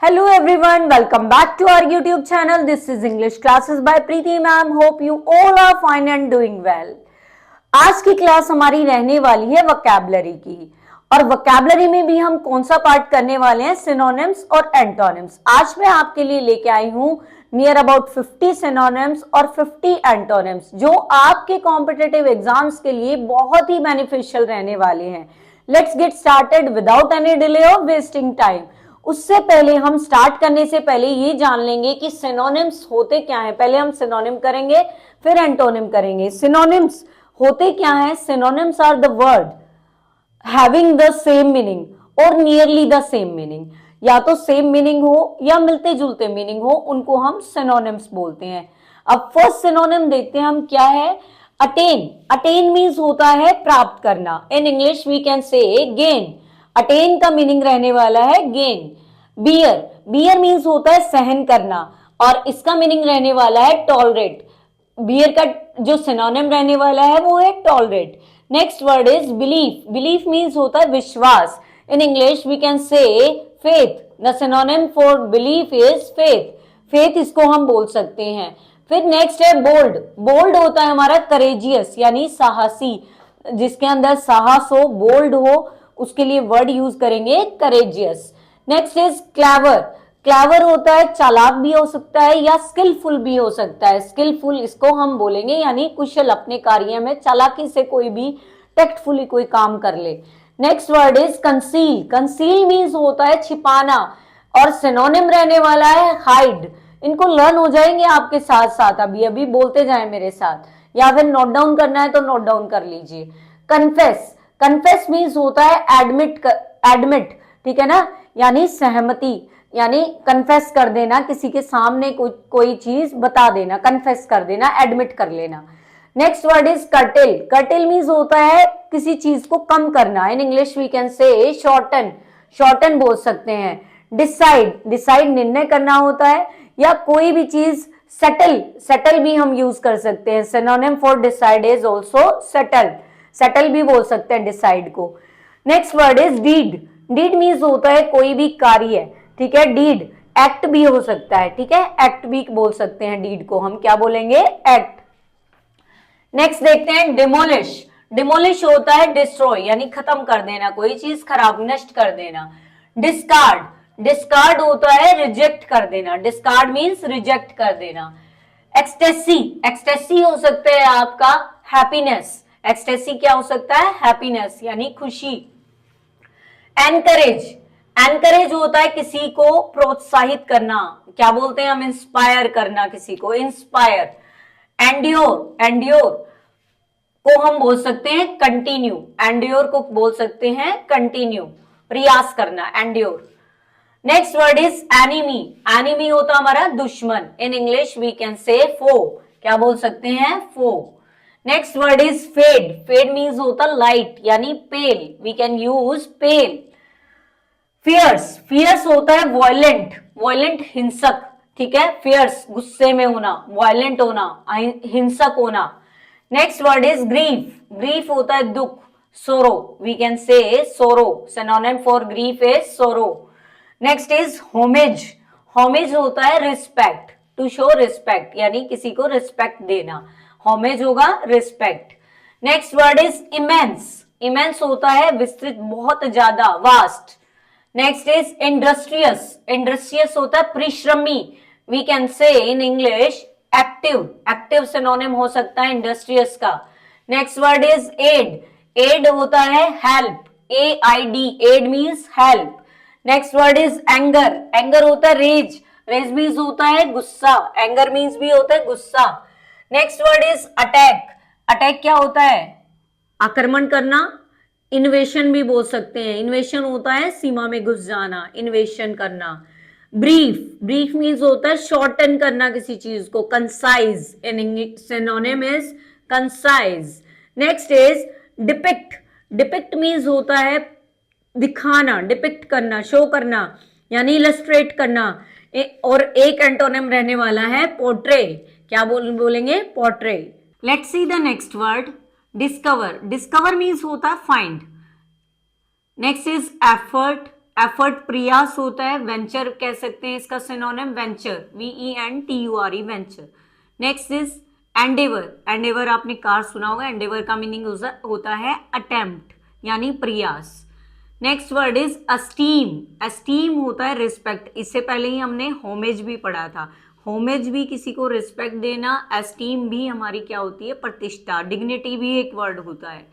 Hello everyone, welcome back to our YouTube channel. This is English classes by Preeti ma'am. Hope you all are fine and doing well. आज की class हमारी रहने वाली है vocabulary की और vocabulary में भी हम कौन सा पार्ट करने वाले हैं, सिनोनिम्स और एंटोनिम्स। आज मैं आपके लिए लेके आई हूँ नियर अबाउट 50 सिनोनिम्स और 50 एंटोनिम्स जो आपके कॉम्पिटिटिव एग्जाम्स के लिए बहुत ही बेनिफिशियल रहने वाले हैं। Let's get started without any delay और वेस्टिंग टाइम। उससे पहले हम स्टार्ट करने से पहले ये जान लेंगे कि सिनोनिम्स होते क्या हैं। पहले हम सिनोनिम करेंगे फिर एंटोनिम करेंगे। सिनोनिम्स होते क्या हैं? Synonyms are the word having the same meaning और नियरली द सेम मीनिंग। या तो सेम मीनिंग हो या मिलते जुलते मीनिंग हो, उनको हम सिनोनिम्स बोलते हैं। अब फर्स्ट सिनोनिम देखते हैं हम क्या है। अटेन। अटेन मीन्स होता है प्राप्त करना। In English we can say gain. Attain का मीनिंग रहने वाला है गेन। बियर। बियर मीन्स होता है सहन करना और इसका मीनिंग रहने वाला है टॉलरेट। बियर का जो सिनोनिम रहने वाला है वो है tolerate. Next word is belief. Belief means होता है विश्वास। In English we can say faith. The synonym for belief is faith. Faith इसको हम बोल सकते हैं। फिर नेक्स्ट है बोल्ड। बोल्ड होता है हमारा करेजियस यानी साहसी, जिसके अंदर साहस हो, बोल्ड हो, उसके लिए वर्ड यूज करेंगे courageous. Next is clever. Clever होता है चालाक भी हो सकता है या स्किलफुल भी हो सकता है। स्किलफुल इसको हम बोलेंगे यानी कुशल अपने कार्य में, चालाकी से कोई भी टेक्टफुली कोई काम कर ले। Next word is conceal. Conceal means होता है छिपाना और सिनोनिम रहने वाला है हाइड। इनको लर्न हो जाएंगे आपके साथ साथ, अभी अभी बोलते जाएं मेरे साथ, या फिर नोट डाउन करना है तो नोट डाउन कर लीजिए। कन्फेस। कन्फेस मीन्स होता है एडमिट, ठीक है ना, यानी सहमति, यानी कन्फेस कर देना, किसी के सामने कोई चीज बता देना, कन्फेस कर देना, एडमिट कर लेना। Next word is curtail. Curtail means होता है किसी चीज को कम करना। In English we can say shorten. Shorten बोल सकते हैं। डिसाइड। डिसाइड निर्णय करना होता है या कोई भी चीज सेटल। सेटल भी हम यूज कर सकते हैं। Synonym for decide is also settle. Settle भी बोल सकते हैं डिसाइड को। Next word is deed. Deed means होता है कोई भी कार्य, ठीक है। डीड एक्ट भी हो सकता है, ठीक है, एक्ट भी बोल सकते हैं डीड को हम क्या बोलेंगे, एक्ट। नेक्स्ट देखते हैं डिमोलिश। डिमोलिश होता है डिस्ट्रॉय यानी खत्म कर देना, कोई चीज खराब नष्ट कर देना। डिस्कार्ड। डिस्कार्ड होता है रिजेक्ट कर देना। डिस्कार्ड मीन्स रिजेक्ट कर देना। एक्सटेसी। एक्सटेसी हो सकता है आपका हैप्पीनेस। एक्सटेसी क्या हो सकता है, हैप्पीनेस यानी खुशी। एनकरेज। एनकरेज होता है किसी को प्रोत्साहित करना, क्या बोलते हैं हम, इंस्पायर करना, किसी को इंस्पायर। एंड्योर। एंड्योर को हम बोल सकते हैं कंटिन्यू। एंड्योर को बोल सकते हैं कंटिन्यू, प्रयास करना, endure. Next word is enemy. Enemy होता हमारा दुश्मन। इन इंग्लिश वी कैन से फो, क्या बोल सकते हैं, फो। Next word is fade. Fade means होता लाइट यानी pale, we can use pale. Fierce. Fierce होता है वायलेंट, वायलेंट हिंसक, ठीक है। फियर्स गुस्से में होना, वायलेंट होना, हिंसक होना। Next word is grief. Grief होता है दुख, सोरो, वी कैन से सोरो। सिनोनिम फॉर ग्रीफ इज सोरो। Next is homage. होमेज होता है रिस्पेक्ट, टू शो रिस्पेक्ट यानी किसी को रिस्पेक्ट देना, होमेज होगा respect. Next word is immense. Immense होता है विस्तृत, बहुत ज्यादा, vast. Next is industrious. Industrious होता है परिश्रमी, we can say in English active. Active synonym हो सकता है इंडस्ट्रियस का। Next word is aid. Aid होता है help, AID, aid means help. Next word is anger. Anger होता है रेज, रेज मीन्स होता है गुस्सा, एंगर मीन्स भी होता है गुस्सा। Next word is attack. Attack क्या होता है, आक्रमण करना, इन्वेशन भी बोल सकते हैं। इन्वेशन होता है सीमा में घुस जाना, इन्वेशन करना। ब्रीफ। ब्रीफ मीन्स होता है शॉर्टन करना किसी चीज को, concise. In English synonym is concise. Next is depict. Depict means होता है दिखाना, डिपिक्ट करना, शो करना यानी इलस्ट्रेट करना। और एक एंटोनिम रहने वाला है पोर्ट्रे, क्या बोलेंगे, portray. Let's see the next word discover. Discover means होता है find. Next is effort. Effort प्रयास होता है, वेंचर कह सकते हैं इसका synonym venture, VENTURE venture. Next is Endeavour, Endeavour आपने कार सुना होगा, एंडेवर का मीनिंग होता है अटेम्प्ट यानी प्रयास। नेक्स्ट वर्ड इज अस्टीम, अस्टीम होता है रिस्पेक्ट, इससे पहले ही हमने होमेज भी पढ़ा था, होमेज भी किसी को रिस्पेक्ट देना, एस्टीम भी हमारी क्या होती है प्रतिष्ठा, डिग्निटी भी एक वर्ड होता है।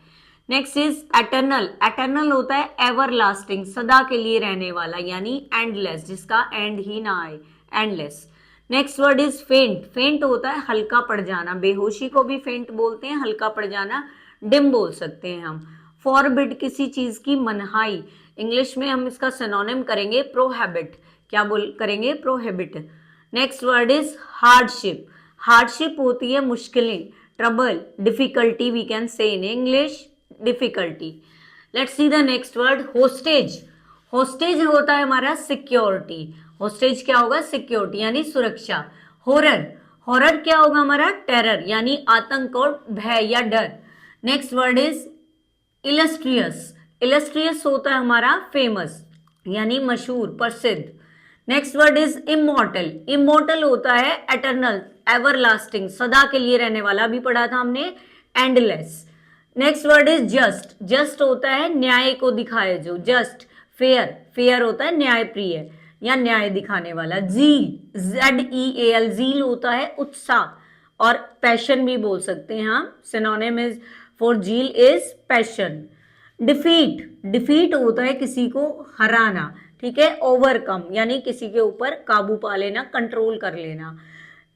नेक्स्ट इज एटर्नल, एटर्नल होता है एवर लास्टिंग, सदा के लिए रहने वाला यानी एंडलेस, जिसका एंड ही ना आए, एंडलेस। नेक्स्ट वर्ड इज फेंट, फेंट होता है हल्का पड़ जाना, बेहोशी को भी फेंट बोलते हैं, हल्का पड़ जाना, डिम बोल सकते हैं हम। फॉरबिड, किसी चीज की मनाही, इंग्लिश में हम इसका सिनोनिम करेंगे प्रोहिबिट, क्या बोल करेंगे prohibit. Next word is hardship, hardship होती है मुश्किलें, trouble, difficulty we can say in English, difficulty. Let's see the next word hostage, hostage होता है हमारा सिक्योरिटी, होस्टेज क्या होगा सिक्योरिटी यानी सुरक्षा। हॉरर, हॉरर क्या होगा हमारा टेरर यानी आतंक और भय या डर। Next word is illustrious, illustrious होता है हमारा फेमस यानी मशहूर प्रसिद्ध। Next word is immortal, immortal होता है एटर्नल एवरलास्टिंग, सदा के लिए रहने वाला, भी पढ़ा था हमने endless. Next word is just, just होता है न्याय को दिखाए जो, जस्ट। फेयर, फेयर होता है न्याय प्रिय या न्याय दिखाने वाला। जील, ZEAL, जील होता है उत्साह और पैशन भी बोल सकते हैं हम, synonym is for zeal is passion. Defeat, defeat होता है किसी को हराना, ठीक है, ओवरकम यानी किसी के ऊपर काबू पा लेना, कंट्रोल कर लेना।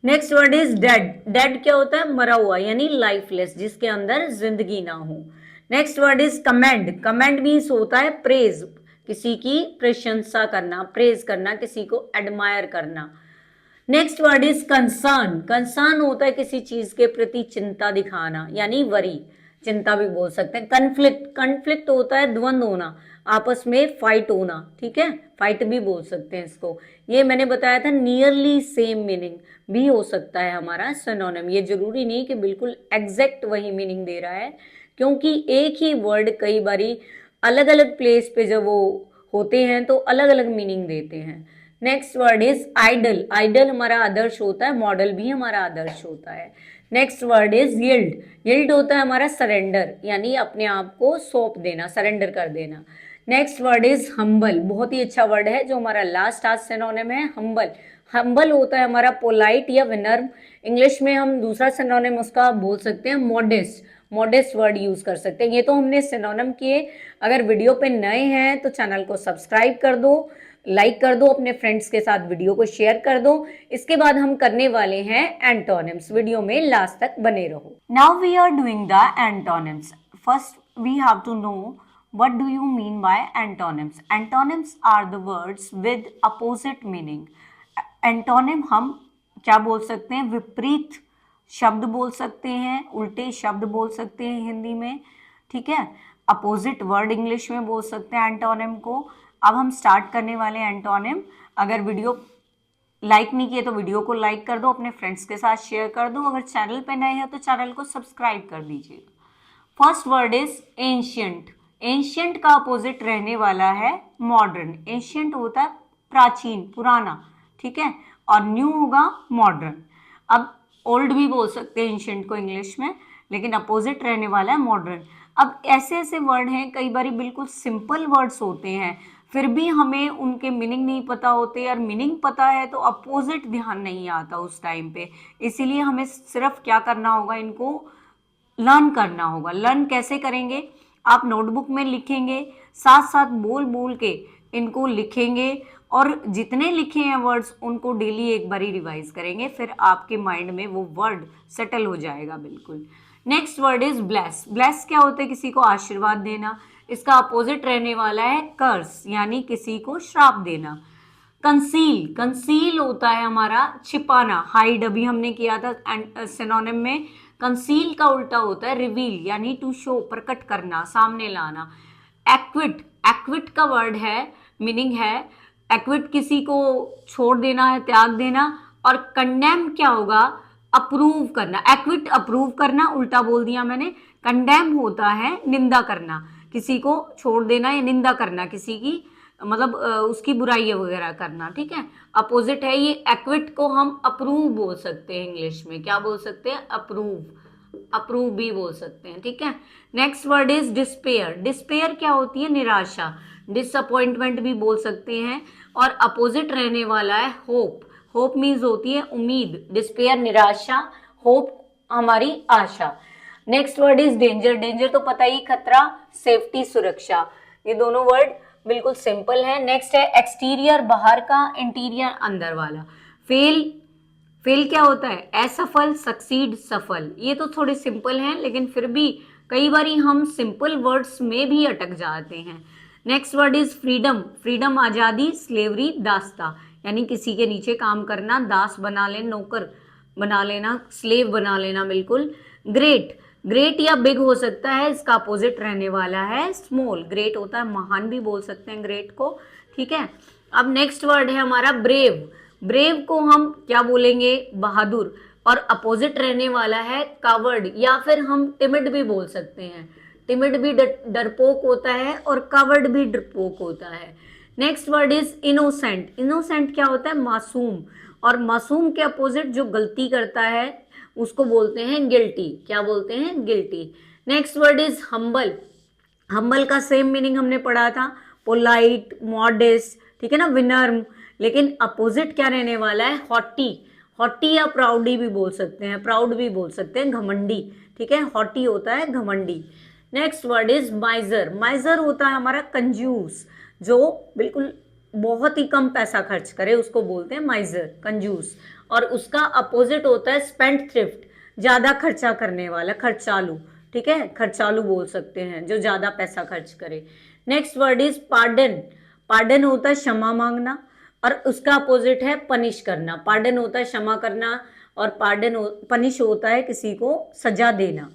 Next word is dead, dead क्या होता है मरा हुआ यानी लाइफलेस, जिसके अंदर जिंदगी ना हो। Next word is commend, commend means होता है प्रेज, किसी की प्रशंसा करना, प्रेज करना, किसी को एडमायर करना। Next word is concern, concern होता है किसी चीज के प्रति चिंता दिखाना यानी वरी, चिंता भी बोल सकते हैं। कन्फ्लिक्ट, कन्फ्लिक्ट होता है द्वंद होना, आपस में फाइट होना, ठीक है, फाइट भी बोल सकते हैं इसको। ये मैंने बताया था नियरली सेम मीनिंग भी हो सकता है हमारा सिनोनिम, ये जरूरी नहीं कि बिल्कुल एग्जैक्ट वही मीनिंग दे रहा है, क्योंकि एक ही वर्ड कई बारी अलग अलग प्लेस पे जब वो होते हैं तो अलग अलग मीनिंग देते हैं। Next word is idol, idol हमारा आदर्श होता है, मॉडल भी हमारा आदर्श होता है। Next word is yield, yield होता है हमारा सरेंडर यानी अपने आप को सौंप देना, सरेंडर कर देना। नेक्स्ट वर्ड इज हम्बल, बहुत ही अच्छा वर्ड है जो हमारा लास्ट आज सिनोनिम है हम्बल, हम्बल होता है हमारा पोलाइट या विनर्म, इंग्लिश में हम दूसरा सिनोनिम उसका बोल सकते हैं मॉडेस्ट, मॉडेस्ट वर्ड यूज कर सकते हैं। ये तो हमने सिनोनिम किए, अगर वीडियो पे नए हैं तो चैनल को सब्सक्राइब कर दो, लाइक कर दो, अपने फ्रेंड्स के साथ वीडियो को शेयर कर दो। इसके बाद हम करने वाले हैं एंटोनिम्स, वीडियो में लास्ट तक बने रहो। Now we are doing the antonyms. First we have to know what do you mean by antonyms? Antonyms are the words with opposite meaning. Antonym हम क्या बोल सकते हैं, विपरीत शब्द बोल सकते हैं, उल्टे शब्द बोल सकते हैं हिंदी में, ठीक है, अपोजिट वर्ड इंग्लिश में बोल सकते हैं एंटोनिम को। अब हम स्टार्ट करने वाले हैं एंटोनिम। अगर वीडियो लाइक नहीं किए तो वीडियो को लाइक कर दो, अपने फ्रेंड्स के साथ शेयर कर दो, अगर चैनल पे नए हैं तो चैनल को सब्सक्राइब कर दीजिएगा। First word is ancient, ancient का अपोजिट रहने वाला है मॉडर्न, एंशियंट होता है प्राचीन पुराना, ठीक है, और न्यू होगा मॉडर्न। अब ओल्ड भी बोल सकते हैं एंशियंट को इंग्लिश में, लेकिन अपोजिट रहने वाला है मॉडर्न। अब ऐसे ऐसे वर्ड हैं, कई बार बिल्कुल सिंपल वर्ड्स होते हैं फिर भी हमें उनके मीनिंग नहीं पता होते, और मीनिंग पता है तो अपोजिट ध्यान नहीं आता उस टाइम पे, इसीलिए हमें सिर्फ क्या करना होगा, इनको लर्न करना होगा। लर्न कैसे करेंगे, आप नोटबुक में लिखेंगे, साथ साथ बोल बोल के इनको लिखेंगे, और जितने लिखे हैं वर्ड्स उनको डेली एक बारी रिवाइज करेंगे, फिर आपके माइंड में वो वर्ड सेटल हो जाएगा बिल्कुल। Next word is bless, bless क्या होता है, किसी को आशीर्वाद देना, इसका अपोजिट रहने वाला है कर्स यानी किसी को श्राप देना। कंसील, कंसील होता है हमारा छिपाना, हाइड अभी हमने किया था सिनोनिम में। कंसील का उल्टा होता है रिवील यानी टू शो, प्रकट करना, सामने लाना। एक्विट, एक्विट का वर्ड है, मीनिंग है एक्विट किसी को छोड़ देना है, त्याग देना। और कंडेम क्या होगा, अप्रूव करना, एक्विट अप्रूव करना, उल्टा बोल दिया मैंने। कंडेम होता है निंदा करना, किसी को छोड़ देना या निंदा करना किसी की, मतलब उसकी बुराई वगैरह करना, ठीक है। अपोजिट है ये एक्विट को हम अप्रूव बोल सकते हैं इंग्लिश में, क्या बोल सकते हैं, अप्रूव, अप्रूव भी बोल सकते हैं, ठीक है। Next word is despair. Despair क्या होती है, निराशा, डिसअपॉइंटमेंट भी बोल सकते हैं। और अपोजिट रहने वाला है होप। होप मीन्स होती है उम्मीद, डिस्पेयर निराशा, होप हमारी आशा। Next word is danger. Danger तो पता ही, खतरा, सेफ्टी, सुरक्षा। ये दोनों वर्ड बिल्कुल सिंपल है। नेक्स्ट है एक्सटीरियर, बाहर का, इंटीरियर अंदर वाला। फेल, फेल क्या होता है, असफल, सक्सीड, सफल। ये तो थोड़े सिंपल हैं, लेकिन फिर भी कई बार हम सिंपल वर्ड्स में भी अटक जाते हैं। Next word is freedom. Freedom आजादी, स्लेवरी, दासता, यानी किसी के नीचे काम करना, दास बना लेना, नौकर बना लेना, स्लेव बना लेना, बिल्कुल। ग्रेट, ग्रेट या बिग हो सकता है, इसका अपोजिट रहने वाला है स्मॉल। ग्रेट होता है महान भी बोल सकते हैं ग्रेट को, ठीक है। अब नेक्स्ट वर्ड है हमारा ब्रेव। ब्रेव को हम क्या बोलेंगे, बहादुर। और अपोजिट रहने वाला है कावर्ड, या फिर हम टिमिड भी बोल सकते हैं। टिमिड भी डरपोक होता है और कावर्ड भी डरपोक होता है। Next word is innocent. Innocent क्या होता है, मासूम। और मासूम के अपोजिट जो गलती करता है उसको बोलते हैं गिल्टी। क्या बोलते हैं, guilty. Next word is humble. Humble का सेम मीनिंग हमने पढ़ा था, पोलाइट, मॉडेस्ट, ठीक है ना, विनर्म। लेकिन अपोजिट क्या रहने वाला है, हॉटी। हॉटी या प्राउडी भी बोल सकते हैं, प्राउड भी बोल सकते हैं, घमंडी, ठीक है। हॉटी होता है घमंडी। Next word is माइजर। माइजर होता है हमारा कंजूस, जो बिल्कुल बहुत ही कम पैसा खर्च करे उसको बोलते हैं माइजर, कंजूस। और उसका अपोजिट होता है स्पेंड थ्रिफ्ट, ज्यादा खर्चा करने वाला, खर्चालू, ठीक है, खर्चालू बोल सकते हैं, जो ज्यादा पैसा खर्च करे। Next word is pardon. Pardon होता है क्षमा मांगना, और उसका अपोजिट है पनिश करना। पार्डन होता है क्षमा करना, और पनिश होता है किसी को सजा देना।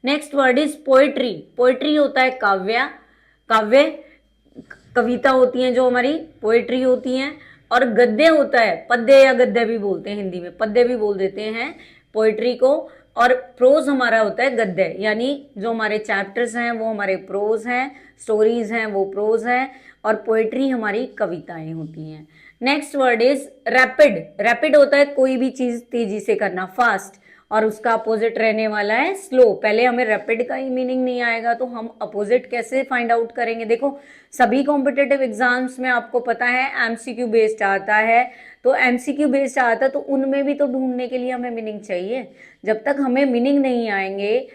Next word is poetry. Poetry होता है काव्य, काव्य, कविता होती हैं जो हमारी, पोएट्री होती हैं। और गद्य होता है, पद्य या गद्य भी बोलते हैं, हिंदी में पद्य भी बोल देते हैं पोएट्री को। और प्रोज हमारा होता है गद्य, यानी जो हमारे चैप्टर्स हैं वो हमारे प्रोज हैं, स्टोरीज हैं वो प्रोज हैं, और पोएट्री हमारी कविताएं होती हैं। Next word is rapid. Rapid होता है कोई भी चीज तेजी से करना, फास्ट। और उसका अपोजिट रहने वाला है स्लो। पहले हमें रैपिड का ही मीनिंग नहीं आएगा तो हम अपोजिट कैसे फाइंड आउट करेंगे। देखो सभी कॉम्पिटेटिव एग्जाम्स में आपको पता है एमसीक्यू बेस्ड आता है, तो एमसीक्यू बेस्ड आता है तो उनमें भी तो ढूंढने के लिए हमें मीनिंग चाहिए। जब तक हमें मीनिंग नहीं आएंगे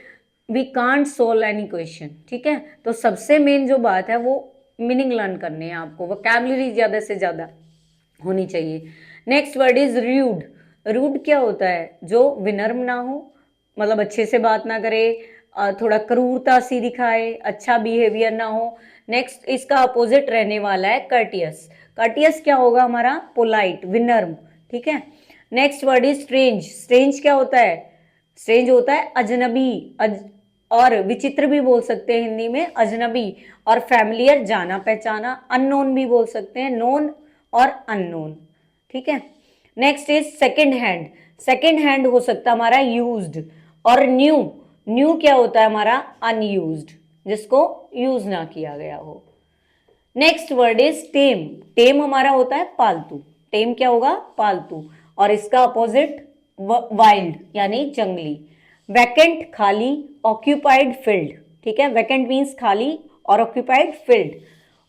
we can't solve any question, ठीक है। तो सबसे मेन जो बात है वो मीनिंग लर्न करनी है आपको, वोकैबुलरी ज्यादा से ज्यादा होनी चाहिए। Next word is rude. Rude क्या होता है, जो विनम्र ना हो, मतलब अच्छे से बात ना करे, थोड़ा क्रूरता सी दिखाए, अच्छा बिहेवियर ना हो। नेक्स्ट इसका अपोजिट रहने वाला है कर्टियस। कर्टियस क्या होगा हमारा, पोलाइट, विनम्र, ठीक है। Next word is strange. Strange क्या होता है, स्ट्रेंज होता है अजनबी, और विचित्र भी बोल सकते हैं हिंदी में, अजनबी। और फैमिलियर, जाना पहचाना, अननोन भी बोल सकते हैं, नोन और अननोन, ठीक है। Next is second hand. Second hand हो सकता है हमारा यूज्ड। और न्यू, न्यू क्या होता है हमारा, अनयूज्ड, जिसको यूज ना किया गया हो। नेक्स्ट वर्ड इज टेम। टेम हमारा होता है पालतू। टेम क्या होगा, पालतू। और इसका अपोजिट वाइल्ड, यानी जंगली। वैकेंट, खाली, ऑक्यूपाइड, फिल्ड, ठीक है। वैकेंट मीन्स खाली और occupied field.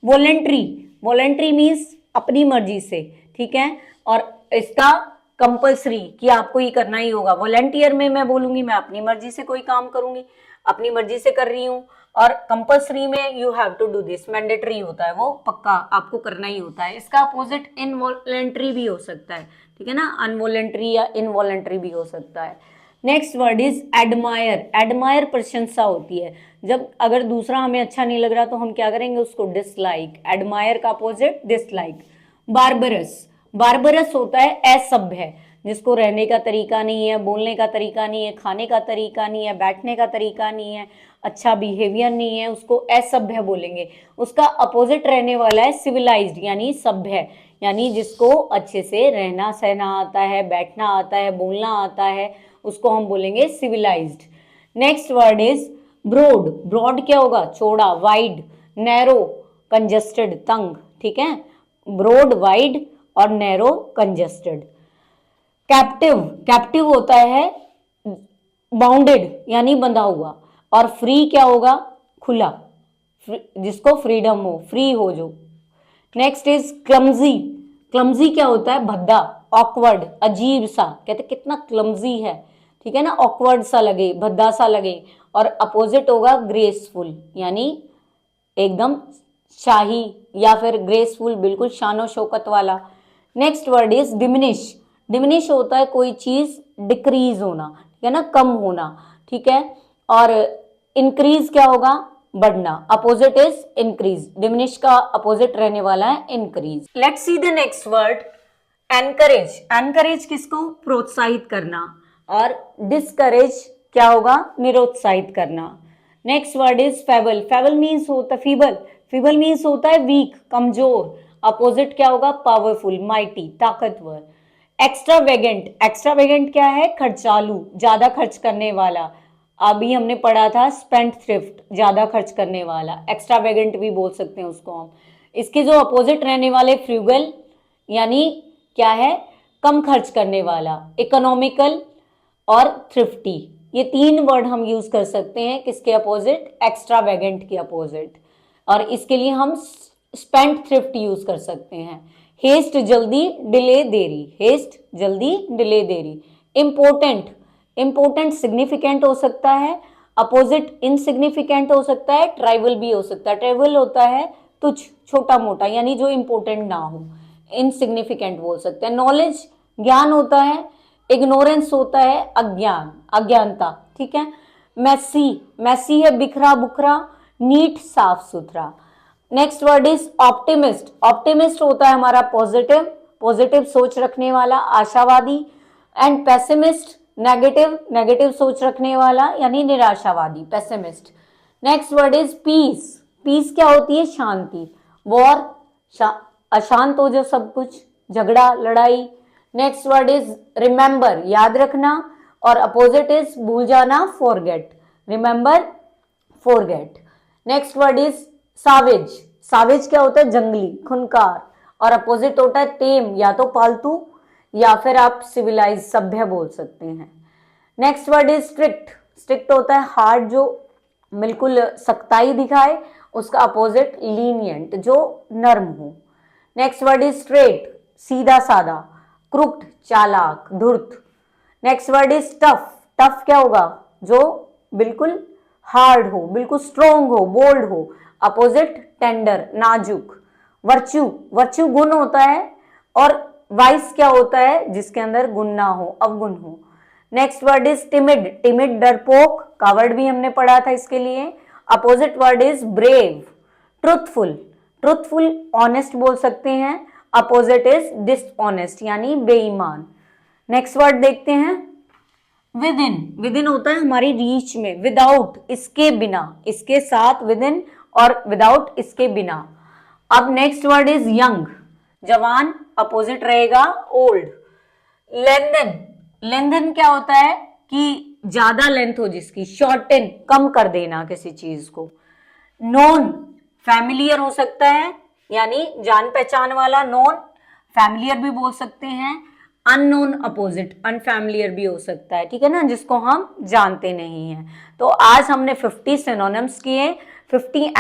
Voluntary, voluntary means अपनी मर्जी से, ठीक है। और इसका कंपल्सरी कि आपको ये करना ही होगा। वॉलंटियर में मैं बोलूंगी मैं अपनी मर्जी से कोई काम करूंगी, अपनी मर्जी से कर रही हूँ। और कंपल्सरी में you have to do this, mandatory होता है, वो पक्का आपको करना ही होता है। इसका अपोजिट इनवॉलंटरी भी हो सकता है, ठीक है ना, अनवॉलंटरी या इनवॉलंटरी भी हो सकता है। Next word is admire. Admire प्रशंसा होती है, जब अगर दूसरा हमें अच्छा नहीं लग रहा तो हम क्या करेंगे, उसको डिसलाइक। एडमायर का अपोजिट डिसलाइक। बार्बरस, बार्बरस होता है असभ्य, जिसको रहने का तरीका नहीं है, बोलने का तरीका नहीं है, खाने का तरीका नहीं है, बैठने का तरीका नहीं है, अच्छा बिहेवियर नहीं है, उसको असभ्य बोलेंगे। उसका अपोजिट रहने वाला है सिविलाइज्ड, यानी सभ्य, यानी जिसको अच्छे से रहना सहना आता है, बैठना आता है, बोलना आता है, उसको हम बोलेंगे civilised. Next word is broad. Broad क्या होगा, चौड़ा, वाइड, नैरो, कंजस्टेड, तंग, ठीक है, ब्रॉड वाइड और नैरो कंजेस्टेड। कैप्टिव, कैप्टिव होता है बाउंडेड यानी बंधा हुआ, और फ्री क्या होगा, खुला, जिसको फ्रीडम हो, फ्री हो जो। नेक्स्ट इज क्लमजी, क्लमजी क्या होता है, भद्दा, ऑकवर्ड, अजीब सा, कहते कितना क्लमजी है, ठीक है ना, ऑकवर्ड सा लगे, भद्दा सा लगे। और अपोजिट होगा ग्रेसफुल, यानी एकदम शाही या फिर ग्रेसफुल, बिल्कुल शानो शौकत वाला। Next word is diminish, diminish होता है कोई चीज डिक्रीज होना, ठीक है ना, कम होना, ठीक है। और इंक्रीज क्या होगा, बढ़ना, अपोजिट इज इंक्रीज, डिमिनिश का अपोजिट रहने वाला है increase. Let's see the next word, encourage, encourage किसको, प्रोत्साहित करना, और डिस्करेज क्या होगा, निरुत्साहित करना। Next word is fable, fable means होता, फीबल, फीबल मीन्स होता है वीक, कमजोर, अपोजिट क्या होगा, पावरफुल, माइटी, ताकतवर। एक्स्ट्रावेगेंट, एक्स्ट्रावेगेंट क्या है, खर्चालू, ज्यादा खर्च करने वाला, अभी हमने पढ़ा था स्पेंड थ्रिफ्ट, ज्यादा खर्च करने वाला, एक्स्ट्रावेगेंट भी बोल सकते हैं उसको हम। इसके जो अपोजिट रहने वाले फ्रूगल, यानी क्या है, कम खर्च करने वाला, इकोनॉमिकल और थ्रिफ्टी, ये तीन वर्ड हम यूज कर सकते हैं किसके अपोजिट, एक्स्ट्रावेगेंट के अपोजिट। और इसके लिए हम स्पेंड थ्रिफ्ट यूज कर सकते हैं। हेस्ट जल्दी, डिले देरी, हेस्ट जल्दी, डिले देरी। इम्पोर्टेंट, इम्पोर्टेंट सिग्निफिकेंट हो सकता है, अपोजिट इनसिग्निफिकेंट हो सकता है, ट्राइवल भी हो सकता है। ट्राइवल होता है तुच्छ, छोटा मोटा, यानी जो इंपॉर्टेंट ना हो, इनसिग्निफिकेंट बोल सकते हैं। नॉलेज ज्ञान होता है, इग्नोरेंस होता है अज्ञान, अज्ञानता, ठीक है। मैसी, मैसी है बिखरा बुखरा, नीट साफ सुथरा। Next word is optimist, optimist होता है हमारा पॉजिटिव, पॉजिटिव सोच रखने वाला, आशावादी। एंड पेसिमिस्ट नेगेटिव, नेगेटिव सोच रखने वाला, यानी निराशावादी, pessimist. Next word is peace, peace क्या होती है, शांति। वॉर, अशांत हो जो सब कुछ, झगड़ा, लड़ाई। नेक्स्ट वर्ड इज रिमेंबर, याद रखना, और अपोजिट इज भूल जाना, forget, remember, forget. Next word is Chavez, Chavez क्या होता है, जंगली, खुनकार, और अपोजिट होता है टेम, या तो पालतू या फिर आप सिविलाइज, सभ्य बोल सकते हैं। Next word is strict, strict होता है हार्ड, जो बिल्कुल सख्ताई दिखाए, उसका अपोजिट लीनियंट, जो नर्म हो। नेक्स्ट वर्ड इज स्ट्रेट, सीधा साधा, क्रुक्ड, चालाक, धूर्त। Next word is tough, tough क्या होगा, जो बिल्कुल हार्ड हो, बिल्कुल स्ट्रोंग हो, बोल्ड हो, अपोजिट टेंडर, नाजुक। वर्च्यू, वर्च्यू गुण होता है, और वाइस क्या होता है, जिसके अंदर गुण ना हो, अवगुण हो। Next word is timid, timid डरपोक, कावर्ड भी हमने पढ़ा था इसके लिए। Opposite word is brave. Truthful, truthful honest बोल सकते हैं, अपोजिट इज डिसऑनेस्ट, यानी बेईमान। नेक्स्ट वर्ड देखते हैं, विद इन, विद इन होता है हमारी रीच में, विदाउट इसके बिना, इसके साथ विद इन, और विदाउट इसके बिना। अब नेक्स्ट वर्ड इज यंग, जवान, अपोजिट रहेगा ओल्ड। लेंथन, लेंथन क्या होता है कि ज्यादा लेंथ हो जिसकी, शॉर्टन, कम कर देना किसी चीज को। नोन, फैमिलियर हो सकता है, यानी जान पहचान वाला, नोन, फैमिलियर भी बोल सकते हैं। अननोन अपोजिट, अनफैमिलियर भी हो सकता है, ठीक है ना, जिसको हम जानते नहीं हैं। तो आज हमने 50 सिनोनिम्स किए, 50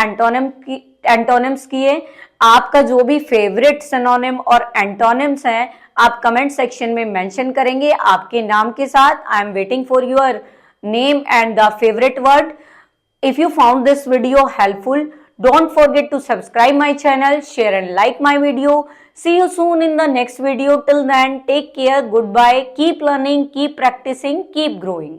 एंटोनिम्स किए। आपका जो भी फेवरेट सिनोनिम और एंटोनिम्स हैं, आप कमेंट सेक्शन में मेंशन करेंगे आपके नाम के साथ। I am waiting for your name and the favourite word. If you found this video helpful, don't forget to subscribe my channel, share and like my video. See you soon in the next video. Till then, take care, goodbye, keep learning, keep practicing, keep growing.